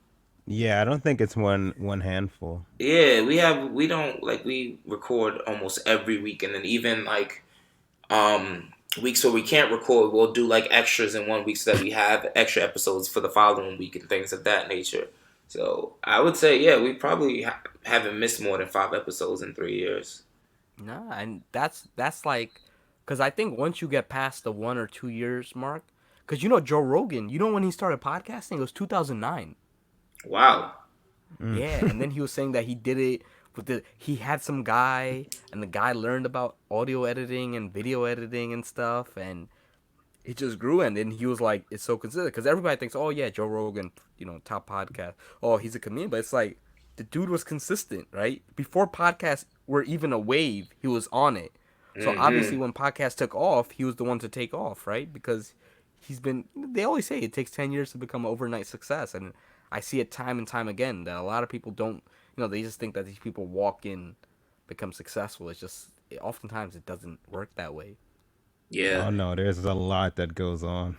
Yeah, I don't think it's one handful. Yeah, we don't like we record almost every week, and then even like weeks where we can't record, we'll do like extras in one week so that we have extra episodes for the following week and things of that nature. So I would say, yeah, we probably haven't missed more than 5 episodes in 3 years. Nah, and that's like, because I think once you get past the 1 or 2 years mark, because Joe Rogan, when he started podcasting, it was 2009. Wow. Yeah, and then he was saying that he did it he had some guy, and the guy learned about audio editing and video editing and stuff, and it just grew. And then he was like, it's so consistent, because everybody thinks, oh yeah, Joe Rogan, top podcast, oh, he's a comedian, but it's like the dude was consistent, right? Before podcasts were even a wave, he was on it. So obviously when podcasts took off, he was the one to take off, right? Because they always say it takes 10 years to become an overnight success, and I see it time and time again that a lot of people don't, they just think that these people walk in, become successful. It's just, oftentimes it doesn't work that way. Yeah. Oh no, there's a lot that goes on.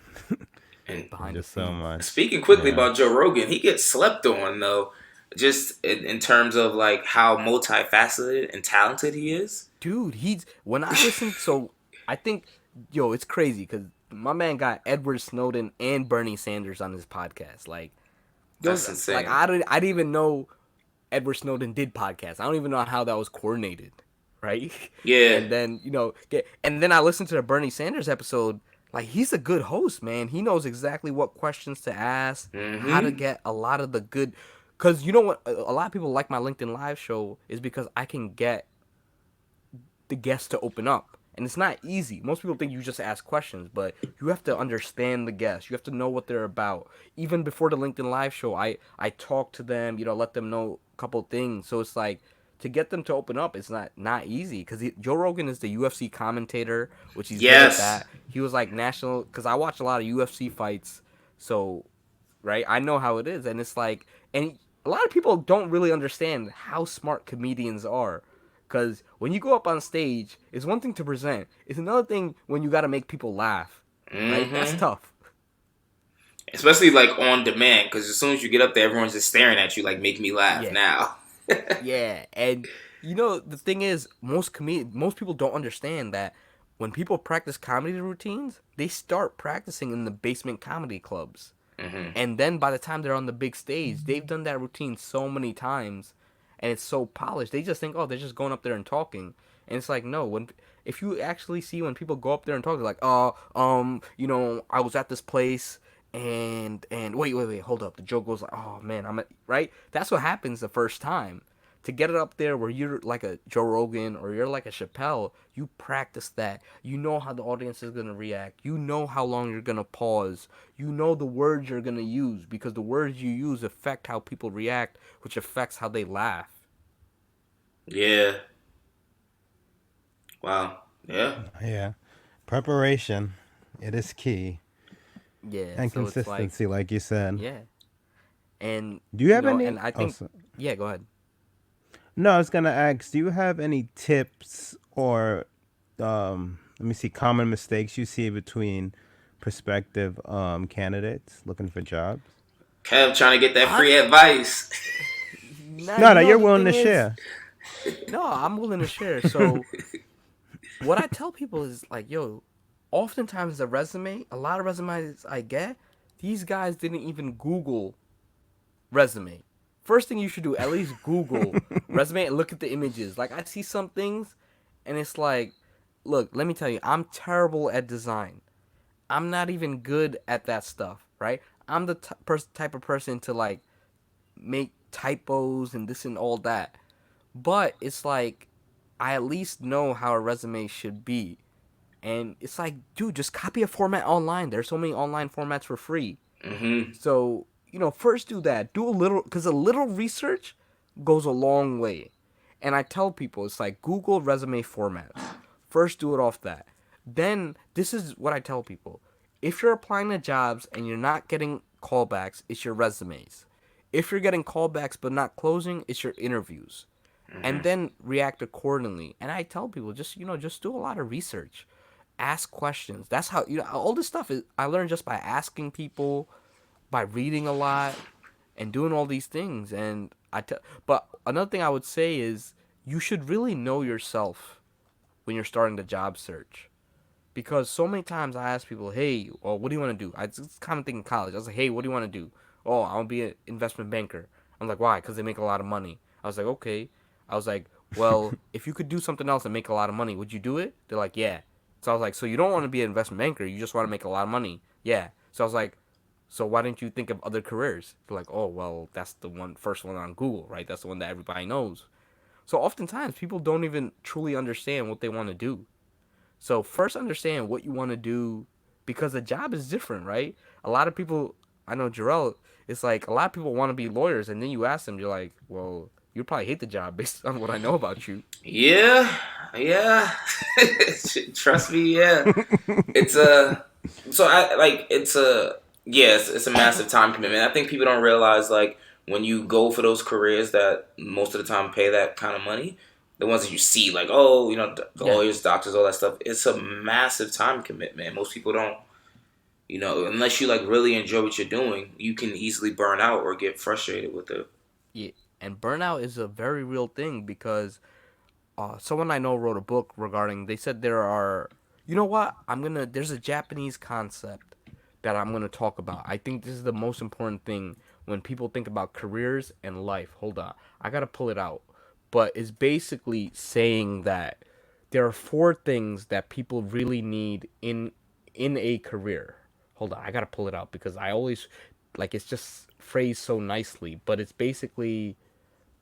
And Behind the Just so scenes. much. speaking quickly Yeah. about Joe Rogan, he gets slept on though, just in terms of like how multifaceted and talented he is. Dude, when I listen, so I think, it's crazy, because my man got Edward Snowden and Bernie Sanders on his podcast. Like, That's insane. Like, I didn't even know Edward Snowden did podcasts. I don't even know how that was coordinated, right? Yeah. And then, and then I listened to the Bernie Sanders episode. Like, he's a good host, man. He knows exactly what questions to ask, how to get a lot of the good. Because you know what? A lot of people like my LinkedIn Live show is because I can get the guests to open up. And it's not easy. Most people think you just ask questions, but you have to understand the guests. You have to know what they're about. Even before the LinkedIn Live show, I talk to them, let them know a couple things. So it's like, to get them to open up, it's not easy. Because Joe Rogan is the UFC commentator, which he's Yes. good at that. He was like national, because I watch a lot of UFC fights. So, right, I know how it is. And it's like, and a lot of people don't really understand how smart comedians are. Because when you go up on stage, it's one thing to present. It's another thing when you got to make people laugh. Right? That's tough. Especially like on demand, because as soon as you get up there, everyone's just staring at you like, make me laugh now. Yeah, and the thing is, most people don't understand that when people practice comedy routines, they start practicing in the basement comedy clubs. And then by the time they're on the big stage, they've done that routine so many times, and it's so polished. They just think, oh, they're just going up there and talking. And it's like, no, if you actually see when people go up there and talk, they're like, oh, I was at this place, and wait, hold up. The joke goes like, oh man, right? That's what happens the first time. To get it up there where you're like a Joe Rogan or you're like a Chappelle, you practice that. You know how the audience is going to react. You know how long you're going to pause. You know the words you're going to use, because the words you use affect how people react, which affects how they laugh. Yeah. Wow. Yeah. Yeah. Preparation. It is key. Yeah. And so it's consistency, like you said. yeah. And Do you have any? And I think, so- yeah, go ahead. No, I was gonna ask. Do you have any tips or, let me see, common mistakes you see between prospective candidates looking for jobs? Kev trying to get that free advice. No, you're willing to share. No, I'm willing to share. So, what I tell people is like, yo, oftentimes a lot of resumes I get, these guys didn't even Google resume. First thing you should do, at least Google resume and look at the images. Like, I see some things, and it's like, look, let me tell you, I'm terrible at design. I'm not even good at that stuff, right? I'm the type of person to, like, make typos and this and all that. But it's like, I at least know how a resume should be. And it's like, dude, just copy a format online. There's so many online formats for free. So, first do that. Do a little, because a little research goes a long way. And I tell people, it's like, Google resume formats. First do it off that. then this is what I tell people. If you're applying to jobs and you're not getting callbacks, it's your resumes. If you're getting callbacks but not closing, it's your interviews. And then react accordingly. And I tell people, just do a lot of research. Ask questions. That's how, all this stuff is I learned just by asking people, by reading a lot, and doing all these things. And but another thing I would say is you should really know yourself when you're starting the job search. Because so many times I ask people, hey, well, what do you want to do? It's kind of thing in college. I was like, hey, what do you want to do? Oh, I want to be an investment banker. I'm like, why? Because they make a lot of money. I was like, okay. I was like, well, if you could do something else and make a lot of money, would you do it? They're like, yeah. So I was like, so you don't want to be an investment banker. You just want to make a lot of money. Yeah. So I was like, so why didn't you think of other careers? They're like, oh, well, that's the first one on Google, right? That's the one that everybody knows. So oftentimes people don't even truly understand what they want to do. So first understand what you want to do because the job is different, right? A lot of people, I know Jarrell, it's like a lot of people want to be lawyers and then you ask them, you're like, well, you probably hate the job based on what I know about you. Yeah, yeah. Trust me, yeah. It's a so I like it's a yes, it's a massive time commitment. I think people don't realize like when you go for those careers that most of the time pay that kind of money, the ones that you see like oh the lawyers, doctors, all that stuff. It's a massive time commitment. Most people don't. Unless you like really enjoy what you're doing, you can easily burn out or get frustrated with it. Yeah, and burnout is a very real thing because someone I know wrote a book regarding. They said there are. You know what? There's a Japanese concept that I'm gonna talk about. I think this is the most important thing when people think about careers and life. Hold on, I gotta pull it out. But it's basically saying that there are four things that people really need in a career. Hold on, I gotta pull it out because I always like it's just phrased so nicely. But it's basically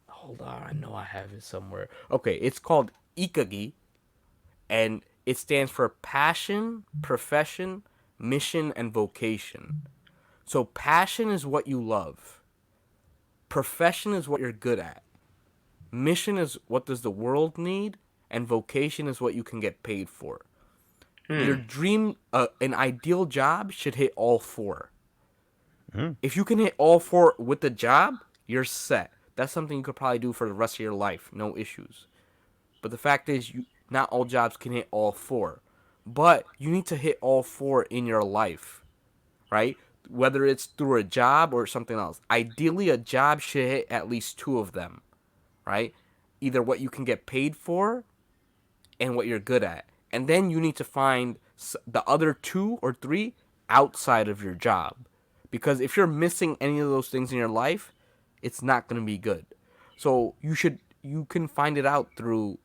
hold on, I know I have it somewhere. Okay, it's called Ikigai, and it stands for passion, profession, mission, and vocation. So passion is what you love. Profession is what you're good at. Mission is what does the world need, and vocation is what you can get paid for. Your dream, an ideal job should hit all four. If you can hit all four with the job, you're set. That's something you could probably do for the rest of your life, no issues. But the fact is, not all jobs can hit all four. But you need to hit all four in your life, right? Whether it's through a job or something else. Ideally, a job should hit at least two of them, right? Either what you can get paid for and what you're good at. And then you need to find the other two or three outside of your job. Because if you're missing any of those things in your life, it's not going to be good. So you can find it out through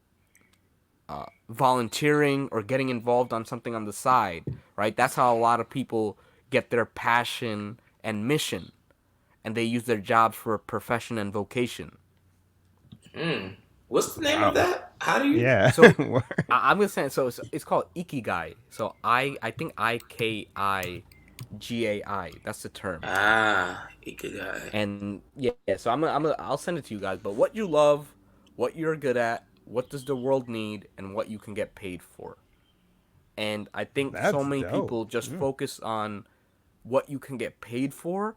volunteering or getting involved on something on the side, right? That's how a lot of people get their passion and mission, and they use their jobs for profession and vocation. What's the name of that? How do you? Yeah. So I'm gonna say so. It's called Ikigai. So I think Ikigai. That's the term. Ikigai. And yeah. So I'll send it to you guys. But what you love, what you're good at, what does the world need, and what you can get paid for. And I think That's so many dope. people just focus on what you can get paid for,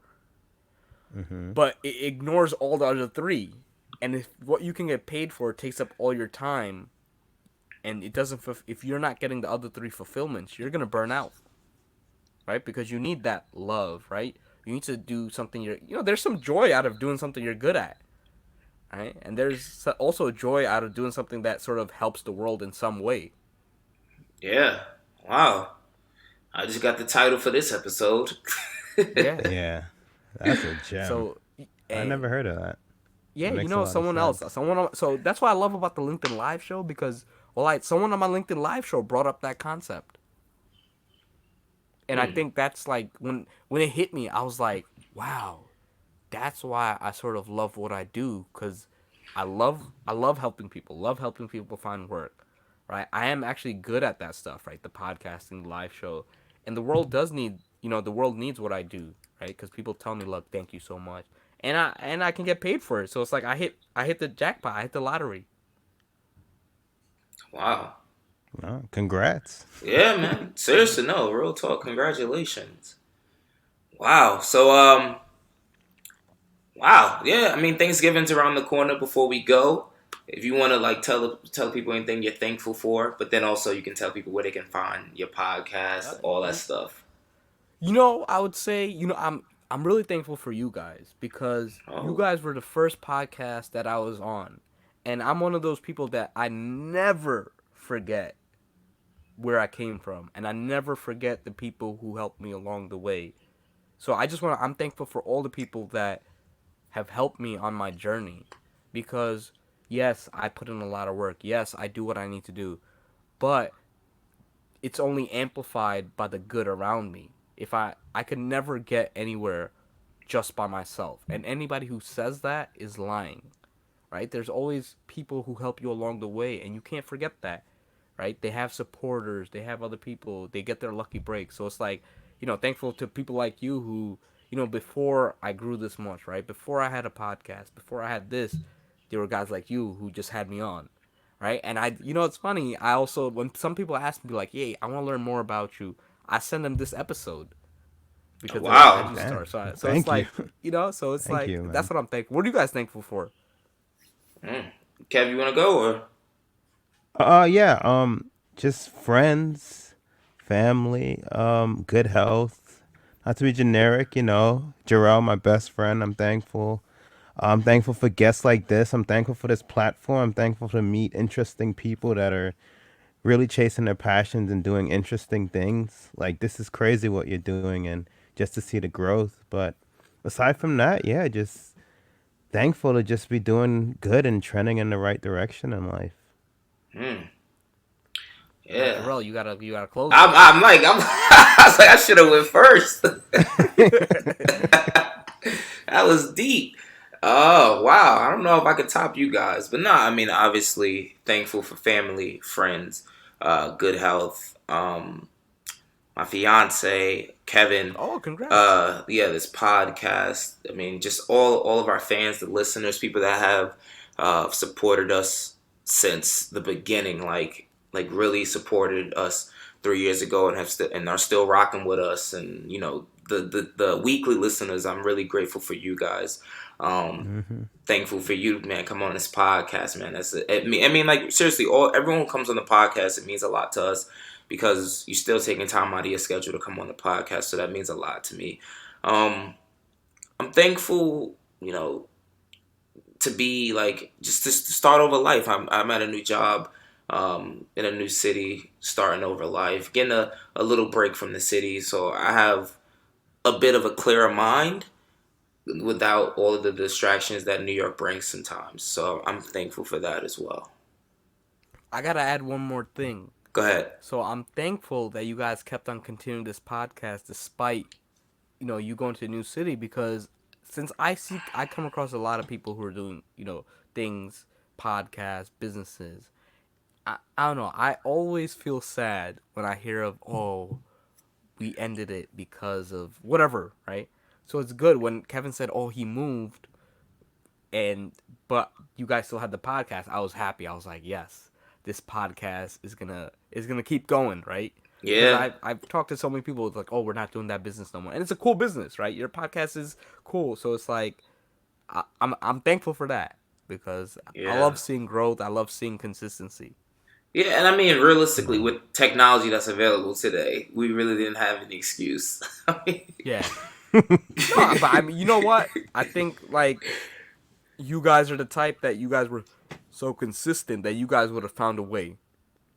but it ignores all the other three. And if what you can get paid for takes up all your time, and it doesn't, if you're not getting the other three fulfillments, you're gonna burn out, right? Because you need that love, right? You need to do something there's some joy out of doing something you're good at, right? And there's also joy out of doing something that sort of helps the world in some way. Yeah. Wow. I just got the title for this episode. Yeah. Yeah. That's a gem. So I never heard of that. yeah, Makes a lot of someone else, sense. so that's what I love about the LinkedIn Live show because someone on my LinkedIn Live show brought up that concept. And I think that's like when it hit me, I was like, wow, that's why I sort of love what I do because I love helping people find work, right? I am actually good at that stuff, right? The podcasting, the live show, and the world does need, the world needs what I do, right? Because people tell me, look, thank you so much, and I can get paid for it. So it's like I hit the jackpot, I hit the lottery. Wow. Well, congrats. Yeah, man. Seriously, no, real talk. Congratulations. Wow. So, wow. Yeah, I mean, Thanksgiving's around the corner. Before we go, if you want to like tell people anything you're thankful for, but then also you can tell people where they can find your podcast, all that stuff. I would say, I'm really thankful for you guys because you Oh, guys were the first podcast that I was on. And I'm one of those people that I never forget where I came from, and I never forget the people who helped me along the way. So I'm thankful for all the people that have helped me on my journey because yes, I put in a lot of work. Yes, I do what I need to do. But it's only amplified by the good around me. If I could never get anywhere just by myself. And anybody who says that is lying. Right? There's always people who help you along the way and you can't forget that. Right? They have supporters, they have other people, they get their lucky break. So it's like, thankful to people like you who, before I grew this much, right? Before I had a podcast, before I had this, there were guys like you who just had me on, right? And it's funny. I also, when some people ask me like, "Hey, I want to learn more about you," I send them this episode because they're a wow. veggie Damn. star. So it's Thank you. like, so it's Thank like you, man. that's what I'm thankful. What are you guys thankful for? Kev, you want to go or? Yeah. Just friends, family, good health. Not to be generic, Jarrell, my best friend. I'm thankful. I'm thankful for guests like this. I'm thankful for this platform. I'm thankful to meet interesting people that are really chasing their passions and doing interesting things. Like this is crazy what you're doing, and just to see the growth. But aside from that, yeah, just thankful to just be doing good and trending in the right direction in life. Hmm. All right, Yeah. Jarrell, you gotta close it. I'm like, I was like, I should have went first. That was deep. Oh wow! I don't know if I could top you guys, but no, I mean obviously thankful for family, friends, good health. My fiance Kevin. Oh, congrats. Yeah, this podcast. I mean, just all of our fans, the listeners, people that have supported us since the beginning, like really supported us 3 years ago and and are still rocking with us, and the weekly listeners. I'm really grateful for you guys. Um, Hmm. Thankful for you, man. Come on this podcast, man. I mean, like seriously, everyone who comes on the podcast, it means a lot to us because you're still taking time out of your schedule to come on the podcast. So that means a lot to me. Um, I'm thankful, to be like just to start over life. I'm at a new job, in a new city, starting over life, getting a little break from the city, so I have a bit of a clearer mind without all of the distractions that New York brings sometimes. So I'm thankful for that as well. I gotta add one more thing. Go ahead. So I'm thankful that you guys kept on continuing this podcast despite, you going to a new city because since I come across a lot of people who are doing, things, podcasts, businesses. I don't know. I always feel sad when I hear of, oh, we ended it because of whatever, right? So it's good when Kevin said, oh, he moved and but you guys still had the podcast. I was happy. I was like, yes, this podcast is gonna keep going, right? Because Yeah. I've talked to so many people. It's like, oh, we're not doing that business no more, and it's a cool business, right? Your podcast is cool, so it's like I'm thankful for that because I Yeah. love seeing growth. I love seeing consistency. Yeah, and I mean, realistically, with technology that's available today, we really didn't have any excuse. I mean, Yeah. No, but I mean, you know what? I think like you guys are the type that you guys were so consistent that you guys would have found a way.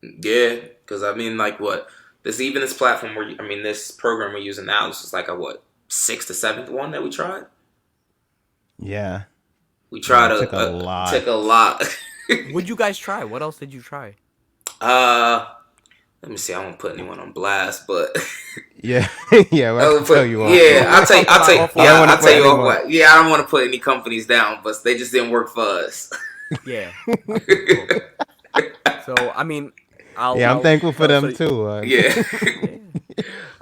yeah, because I mean, like, what this platform I mean, this program we're using now. This is like a what sixth to seventh one that we tried. Yeah. We Yeah. tried It took a took lot. a lot. What'd you guys try? What else did you try? uh, Let me see. I won't put anyone on blast, but Yeah. Yeah. Well, I I can would put, tell you off. yeah, We'll talk about I don't yeah, want to I'll put tell you off. anyone. Yeah, I don't want to put any companies down, but they just didn't work for us. Yeah. Cool. So I mean, Yeah, I'm I'll thankful for them so too. Yeah. yeah.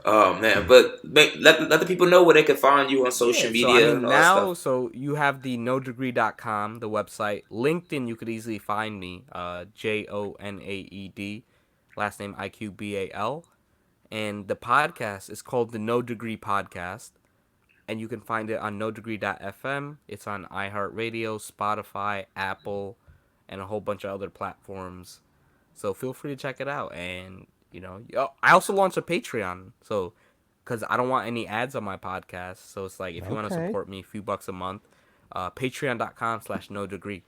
Oh man, but let the people know where they can find you on social Yeah, so I media and mean all that now, stuff. so you have the nodegree.com, the website. LinkedIn, you could easily find me, Jonaed. last name Iqbal. And the podcast is called the No Degree Podcast. And you can find it on nodegree.fm. It's on iHeartRadio, Spotify, Apple, and a whole bunch of other platforms. So feel free to check it out. And, I also launched a Patreon. So, because I don't want any ads on my podcast. So it's like, if you want to support me, a few bucks a month, patreon.com/nodegree.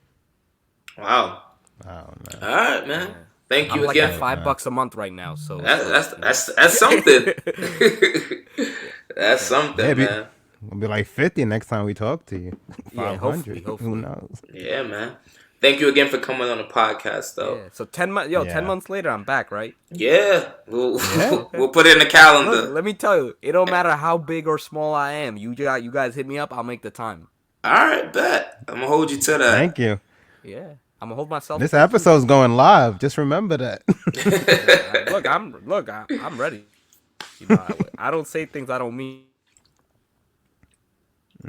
Wow. Oh man. All right, man. Yeah. Thank you I'm again. Like at $5 a month right now. So that's something. That's something, man. We'll be like 50 next time we talk to you. 500. Yeah, hopefully. Who knows? Yeah, man. Thank you again for coming on the podcast, though. Yeah. So 10 months later, I'm back, right? Yeah. We'll put it in the calendar. Look, let me tell you, it don't matter how big or small I am. You guys hit me up, I'll make the time. All right, bet. I'm gonna hold you to that. Thank you. Yeah, I'm gonna hold myself. This episode's going live. Just remember that. I'm ready. I don't say things I don't mean.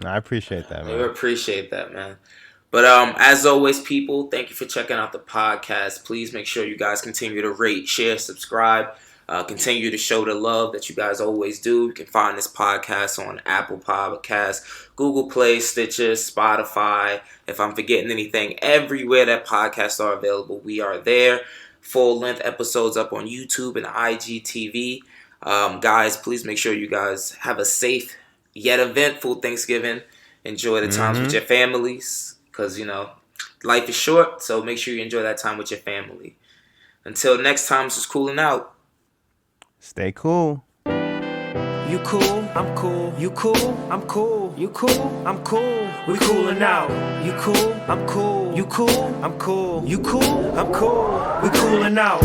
I appreciate that, man. We appreciate that, man. But as always, people, thank you for checking out the podcast. Please make sure you guys continue to rate, share, subscribe. Continue to show the love that you guys always do. You can find this podcast on Apple Podcasts, Google Play, Stitcher, Spotify. If I'm forgetting anything, everywhere that podcasts are available, we are there. Full-length episodes up on YouTube and IGTV. Guys, please make sure you guys have a safe yet eventful Thanksgiving. Enjoy the times with your families because, life is short, so make sure you enjoy that time with your family. Until next time, this is Coolin Out. Stay cool. You cool, I'm cool. You cool, I'm cool. You cool, I'm cool. We coolin' out. You cool, I'm cool. You cool, I'm cool. You cool, I'm cool. We coolin' out.